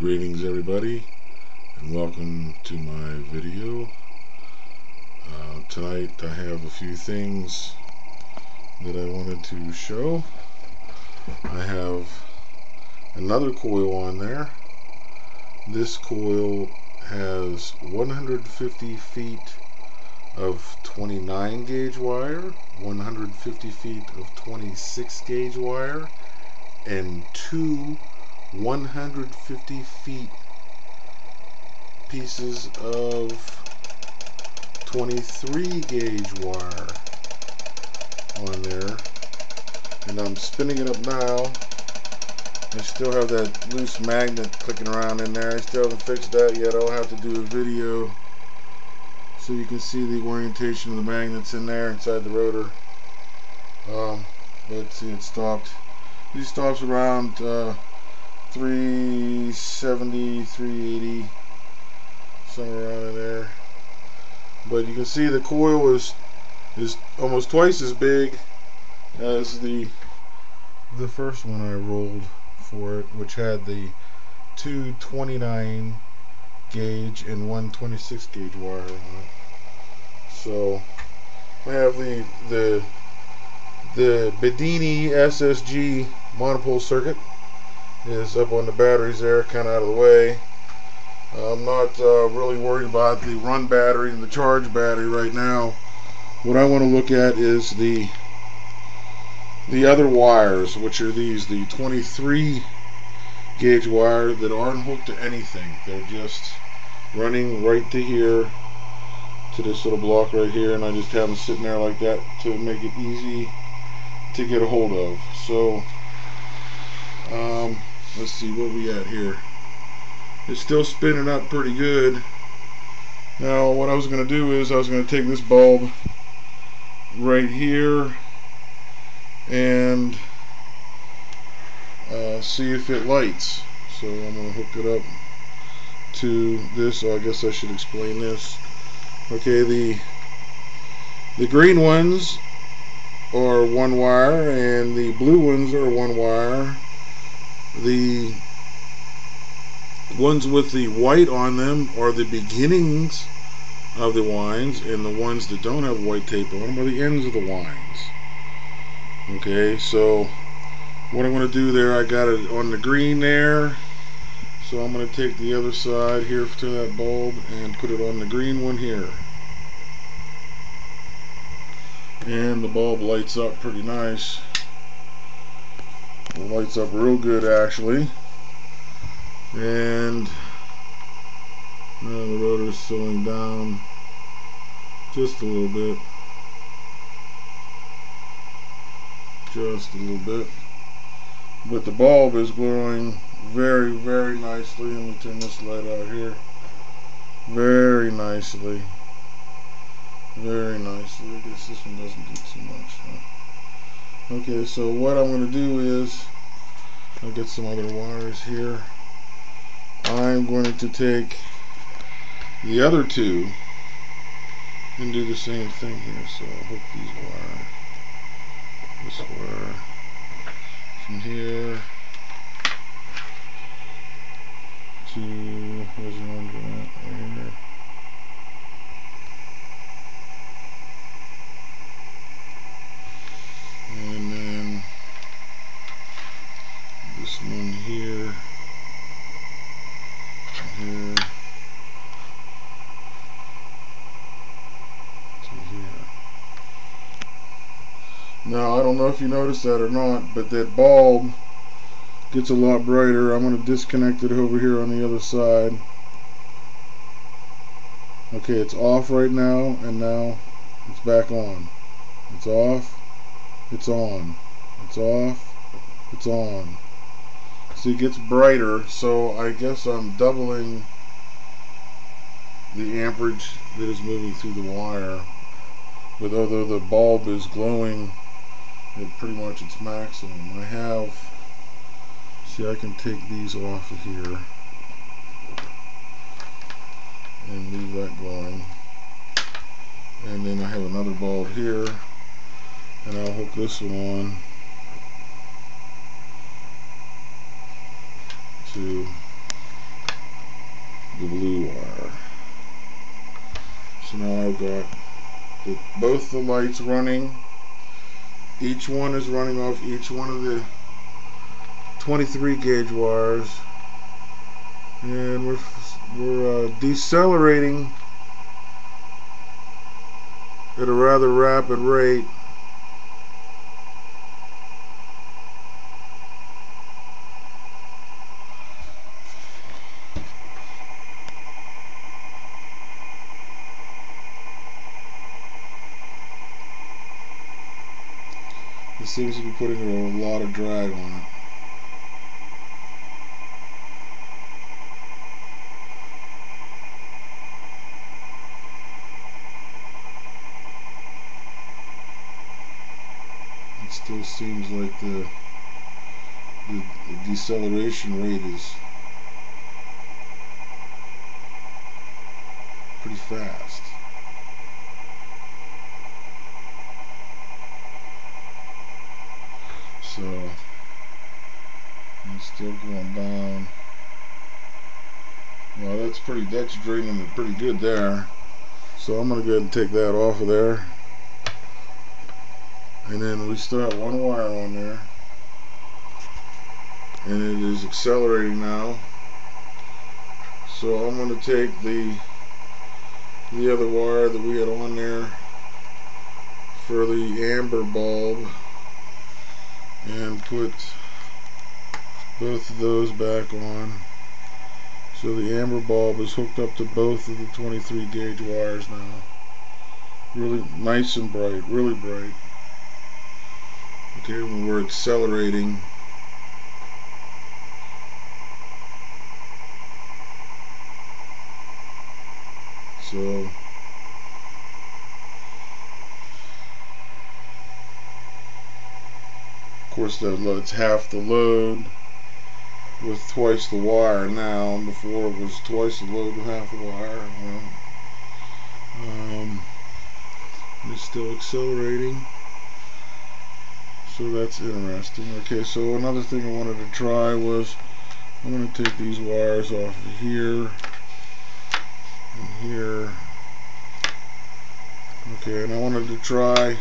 Greetings everybody, and welcome to my video. Tonight I have a few things that I wanted to show. I have another coil on there. This coil has 150 feet of 29 gauge wire, 150 feet of 26 gauge wire, and two 150 feet pieces of 23 gauge wire on there. And I'm spinning it up now. I still have that loose magnet clicking around in there. I still haven't fixed that yet. I'll have to do a video so you can see the orientation of the magnets in there inside the rotor. Let's see, it stopped. These stops around 370, 380, somewhere around in there. But you can see the coil is almost twice as big as the first one I rolled for it, which had the two 29 gauge and one 26 gauge wire on it. So I have the Bedini SSG monopole circuit is up on the batteries there, kind of out of the way. I'm not really worried about the run battery and the charge battery right now. What I want to look at is the other wires, which are these, the 23 gauge wire that aren't hooked to anything. They're just running right to here, to this little block right here, and I just have them sitting there like that to make it easy to get a hold of. So let's see what we at here. It's still spinning up pretty good. Now what I was going to do is I was going to take this bulb right here and see if it lights. So I'm going to hook it up to this. So I guess I should explain this. Okay, the green ones are one wire and the blue ones are one wire. The ones with the white on them are the beginnings of the wines, and the ones that don't have white tape on them are the ends of the wines. Okay, so what I'm going to do there, I got it on the green there, so I'm going to take the other side here to that bulb and put it on the green one here. And the bulb lights up pretty nice. It lights up real good actually. And now the rotor is slowing down just a little bit. Just a little bit. But the bulb is glowing very, very nicely. Let me turn this light out here. Very nicely. Very nicely. I guess this one doesn't do too much. Huh? Okay, so what I'm going to do is, I'll get some other wires here. I'm going to take the other two and do the same thing here. So I'll hook this wire from here to, where's the one going at? Right here. And then this one here. Here to here. Now I don't know if you noticed that or not, but that bulb gets a lot brighter. I'm going to disconnect it over here on the other side. Okay, it's off right now, and now it's back on. It's off, it's on. It's off, it's on. So it gets brighter, so I guess I'm doubling the amperage that is moving through the wire. But although the bulb is glowing at pretty much its maximum, I have, see, I can take these off of here and leave that glowing. And then I have another bulb here, and I'll hook this one on to I've got both the lights running. Each one is running off each one of the 23 gauge wires, and we're decelerating at a rather rapid rate. It seems to be putting a lot of drag on it. It still seems like the deceleration rate is pretty fast. So it's still going down. Well, that's draining it pretty good there. So I'm gonna go ahead and take that off of there. And then we still have one wire on there, and it is accelerating now. So I'm going to take the other wire that we had on there for the amber bulb and put both of those back on. So the amber bulb is hooked up to both of the 23 gauge wires now. Really nice and bright, really bright. Okay, when we're accelerating, so of course it's half the load with twice the wire now. Before it was twice the load with half the wire. It's still accelerating. So that's interesting. Okay, so another thing I wanted to try was I'm going to take these wires off of here and here. Okay, and I wanted to try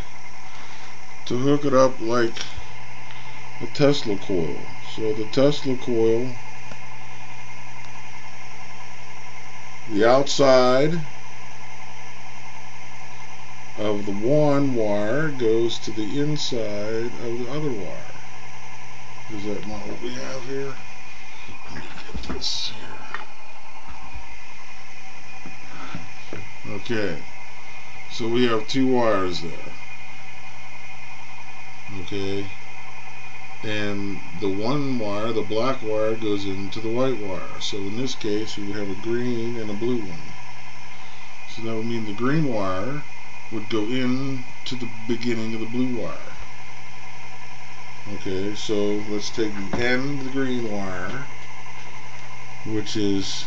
to hook it up like a Tesla coil. So the Tesla coil, the outside of the one wire goes to the inside of the other wire. Is that not what we have here? Let me get this here. Okay, so we have two wires there. Okay, and the one wire, the black wire, goes into the white wire. So in this case we would have a green and a blue one. So that would mean the green wire would go in to the beginning of the blue wire. Okay, so let's take the end of the green wire, which is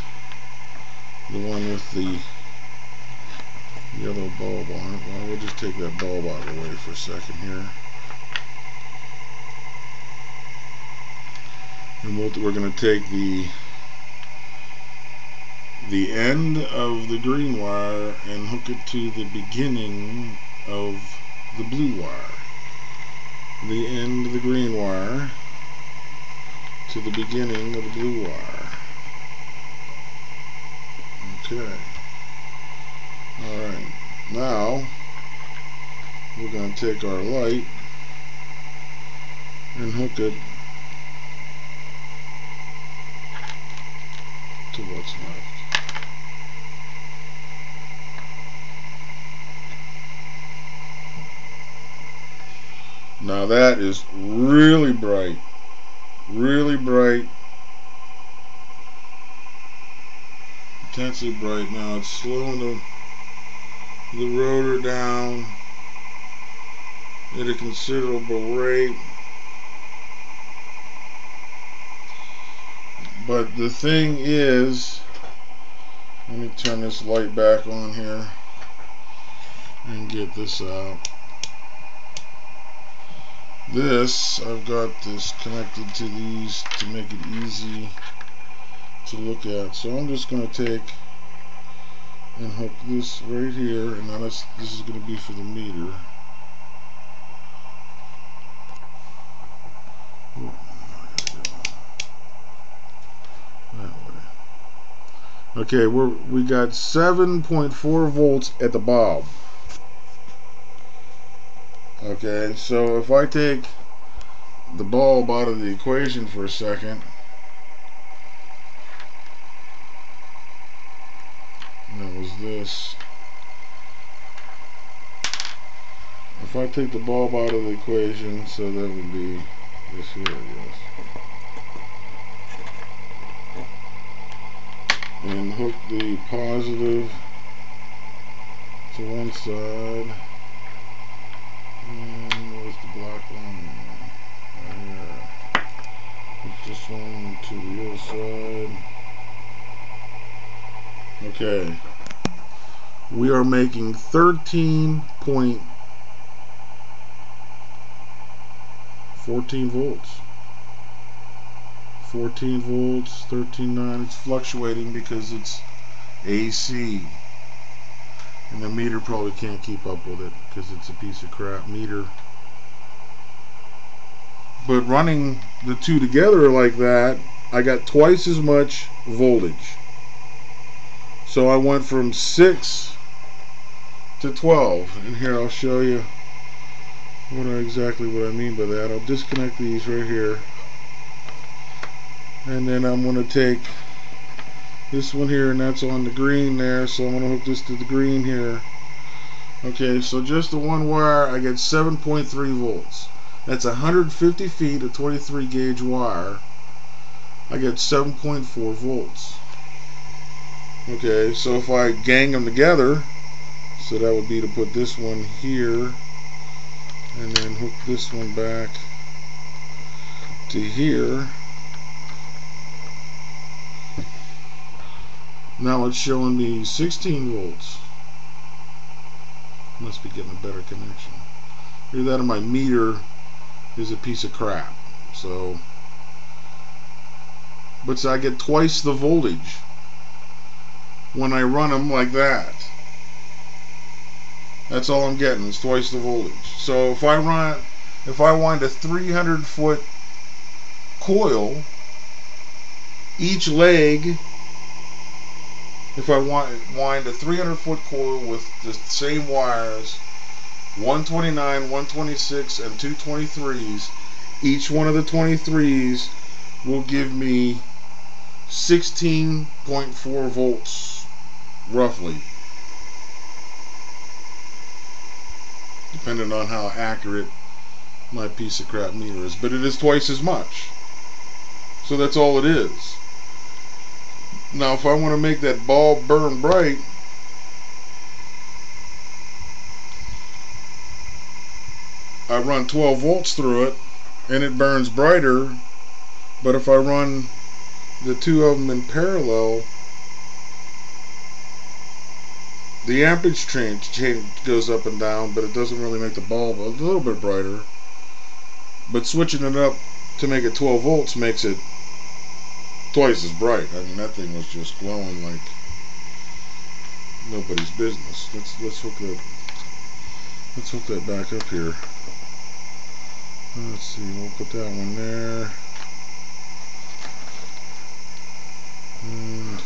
the one with the yellow bulb on it. Well, we'll just take that bulb out of the way for a second here. And we're going to take the end of the green wire and hook it to the beginning of the blue wire. The end of the green wire to the beginning of the blue wire. Okay. Alright. Now we're going to take our light and hook it to what's left. Now that is really bright, intensely bright. Now it's slowing the rotor down at a considerable rate. But the thing is, let me turn this light back on here and get this out. I've got this connected to these to make it easy to look at. So I'm just going to take and hook this right here, and now this is going to be for the meter. Okay, we got 7.4 volts at the bulb. Okay, so if I take the bulb out of the equation for a second, that was this. If I take the bulb out of the equation, so that would be this here, I guess. And hook the positive to one side. And where's the black one? Right here. Hook this one to the other side. Okay. We are making 13.14 volts. 14 volts, 13.9. It's fluctuating because it's AC. And the meter probably can't keep up with it because it's a piece of crap meter. But running the two together like that, I got twice as much voltage. So I went from 6 to 12. And here I'll show you exactly what I mean by that. I'll disconnect these right here. And then I'm going to take this one here, and that's on the green there, so I'm going to hook this to the green here. Okay, so just the one wire, I get 7.3 volts. That's 150 feet of 23 gauge wire. I get 7.4 volts. Okay, so if I gang them together, so that would be to put this one here, and then hook this one back to here. Now it's showing me 16 volts. Must be getting a better connection. Either that or my meter is a piece of crap. So I get twice the voltage when I run them like that. That's all I'm getting is twice the voltage. So if I wind a 300-foot coil, each leg, if I wind a 300-foot coil with the same wires, 129, 126, and 223s, each one of the 23s will give me 16.4 volts, roughly, depending on how accurate my piece of crap meter is. But it is twice as much. So that's all it is. Now if I want to make that bulb burn bright, I run 12 volts through it and it burns brighter. But if I run the two of them in parallel, the amperage change goes up and down, but it doesn't really make the bulb a little bit brighter. But switching it up to make it 12 volts makes it twice as bright. I mean, that thing was just glowing like nobody's business. Let's hook that back up here. Let's see, we'll put that one there. And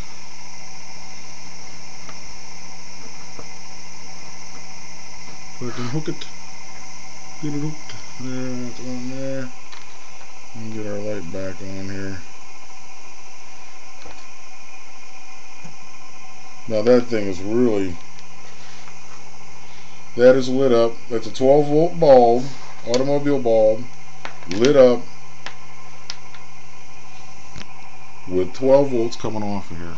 if I can hook it, get it hooked. There, that's one there. And get our light back on here. Now that thing is really, that is lit up. That's a 12 volt bulb, automobile bulb, lit up with 12 volts coming off of here.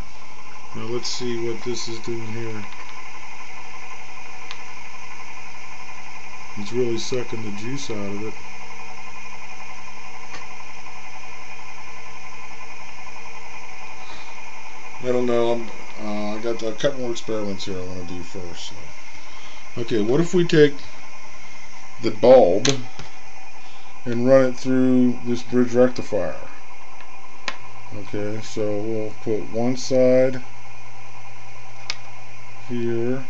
Now let's see what this is doing here. It's really sucking the juice out of it. I don't know. I got a couple more experiments here I want to do first. So. Okay, what if we take the bulb and run it through this bridge rectifier? Okay, so we'll put one side here.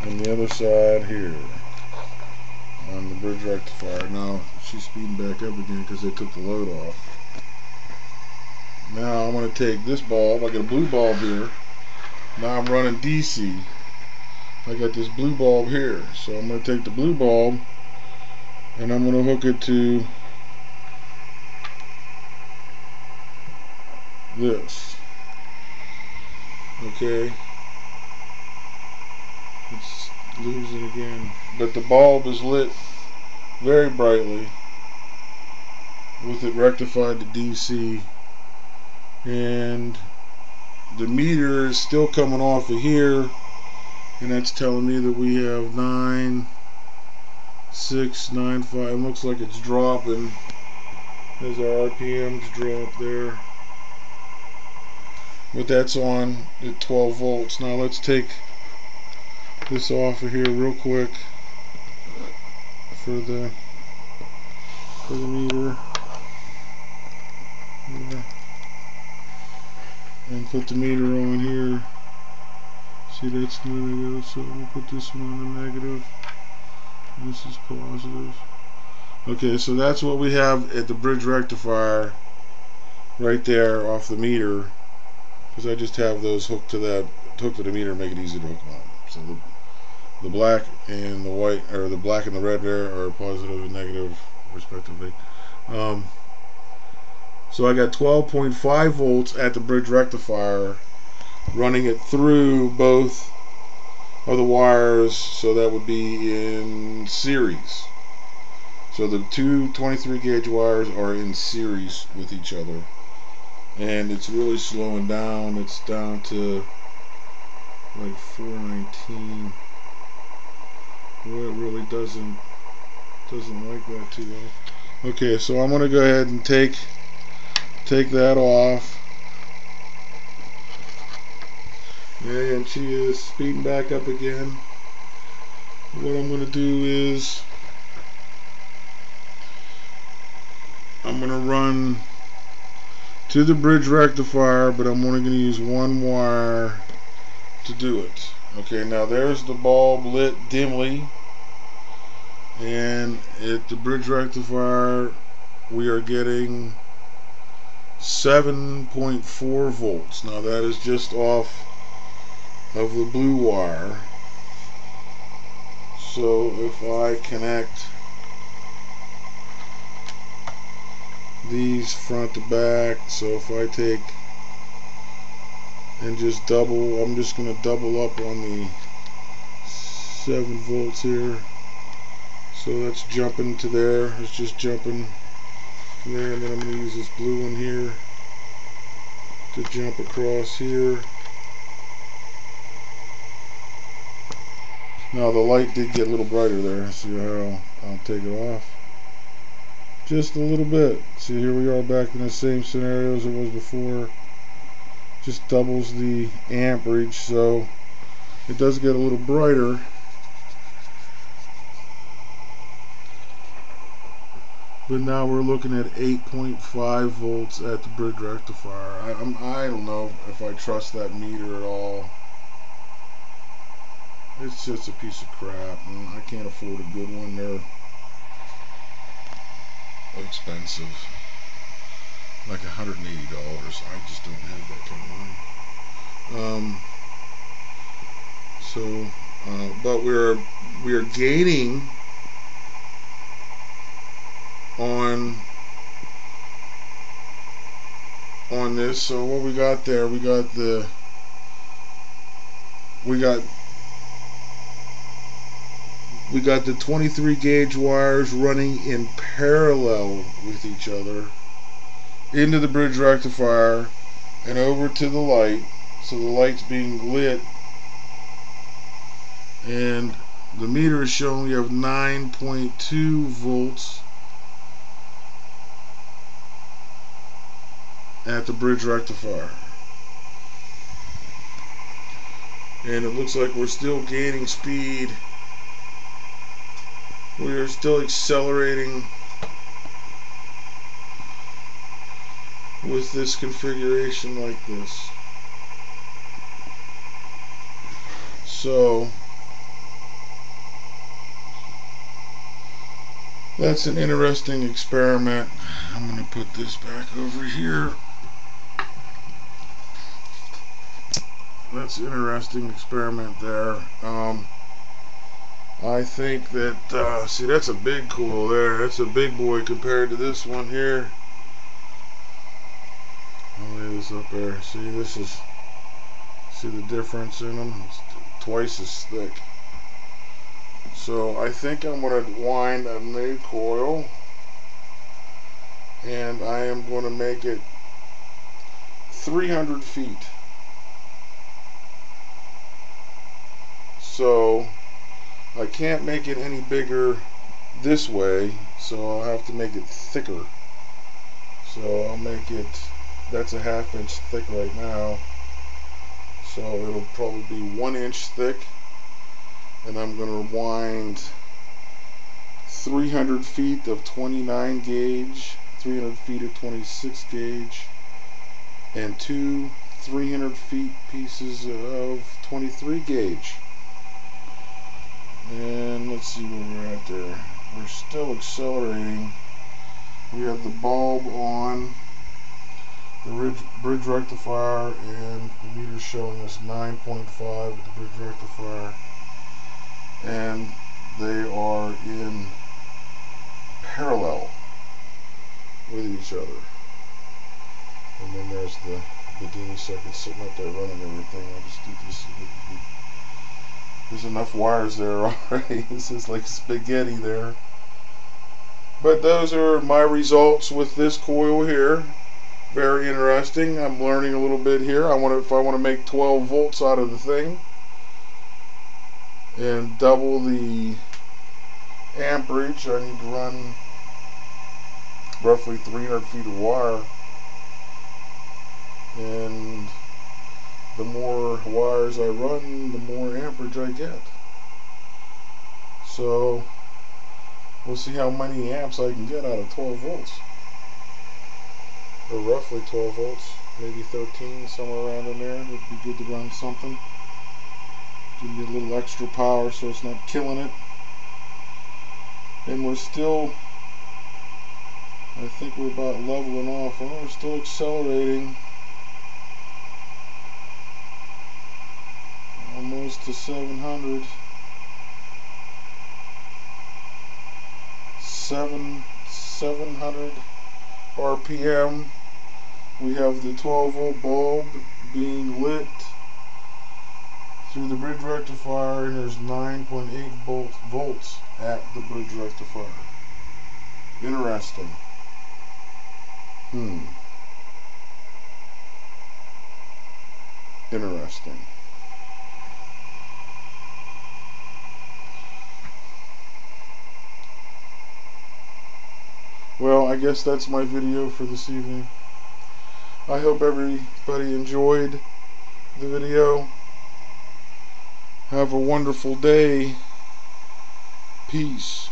And the other side here on the bridge rectifier. Now she's speeding back up again because they took the load off. Now I'm going to take this bulb. I got a blue bulb here. Now I'm running DC. I got this blue bulb here. So I'm going to take the blue bulb and I'm going to hook it to this. Okay. Let's lose it again. But the bulb is lit very brightly with it rectified to DC, and the meter is still coming off of here, and that's telling me that we have 9695. It looks like it's dropping as our RPMs drop there, but that's on at 12 volts. Now let's take this off of here real quick for the meter. Yeah. And put the meter on here. See, that's the negative, so we'll put this one on the negative. This is positive. Okay, so that's what we have at the bridge rectifier right there off the meter, because I just have those hooked to the meter and make it easy to hook on. So the black and the white, or the black and the red there, are positive and negative respectively. So I got 12.5 volts at the bridge rectifier, running it through both of the wires, so that would be in series. So the two 23 gauge wires are in series with each other, and it's really slowing down. It's down to like 419. Well, it really doesn't like that too well. Okay, so I'm gonna go ahead and take that off. And she is speeding back up again. What I'm gonna do is I'm gonna run to the bridge rectifier, but I'm only gonna use one wire to do it. Okay, now there's the bulb lit dimly, and at the bridge rectifier we are getting 7.4 volts. Now that is just off of the blue wire. So if I connect these front to back, so if I take and just double, I'm just going to double up on the 7 volts here. So that's jumping to there. It's just jumping from there, and then I'm going to use this blue one here to jump across here. Now the light did get a little brighter there. See how I'll take it off just a little bit. See, here we are back in the same scenario as it was before. Just doubles the amperage, so it does get a little brighter. But now we're looking at 8.5 volts at the bridge rectifier. I don't know if I trust that meter at all. It's just a piece of crap, and I can't afford a good one. They're expensive, like $180. I just don't have that kind of money. But we are gaining on this. So what we got there, we got the we got the 23 gauge wires running in parallel with each other into the bridge rectifier and over to the light. So the light's being lit, and the meter is showing we have 9.2 volts at the bridge rectifier. And it looks like we're still gaining speed. We are still accelerating with this configuration like this. So that's an interesting experiment. I'm going to put this back over here. That's an interesting experiment there. I think that, see, that's a big coil there. That's a big boy compared to this one here. I'll lay this up there. See the difference in them? It's twice as thick. So I think I'm going to wind a new coil, and I am going to make it 300 feet. So I can't make it any bigger this way, so I'll have to make it thicker. So I'll make it, that's a 1/2 inch thick right now, so it'll probably be 1 inch thick, and I'm going to wind 300 feet of 29 gauge, 300 feet of 26 gauge, and two 300 feet pieces of 23 gauge. And let's see where we're at there. We're still accelerating. We have the bulb on, the bridge rectifier, and the meter showing us 9.5 with the bridge rectifier. And they are in parallel with each other. And then there's the Bedini circuit sitting up there running everything. I'll just do this. There's enough wires there already. This is like spaghetti there. But those are my results with this coil here. Very interesting. I'm learning a little bit here. If I want to make 12 volts out of the thing and double the amperage, I need to run roughly 300 feet of wire. And the more wires I run, the more amperage I get. So we'll see how many amps I can get out of 12 volts. Or roughly 12 volts, maybe 13, somewhere around in there. It would be good to run something. Give me a little extra power so it's not killing it. And we're still, I think we're about leveling off. Oh, we're still accelerating. Almost to 700. 700 RPM. We have the 12 volt bulb being lit through the bridge rectifier, and there's 9.8 volts at the bridge rectifier. Interesting. Interesting. Well, I guess that's my video for this evening. I hope everybody enjoyed the video. Have a wonderful day. Peace.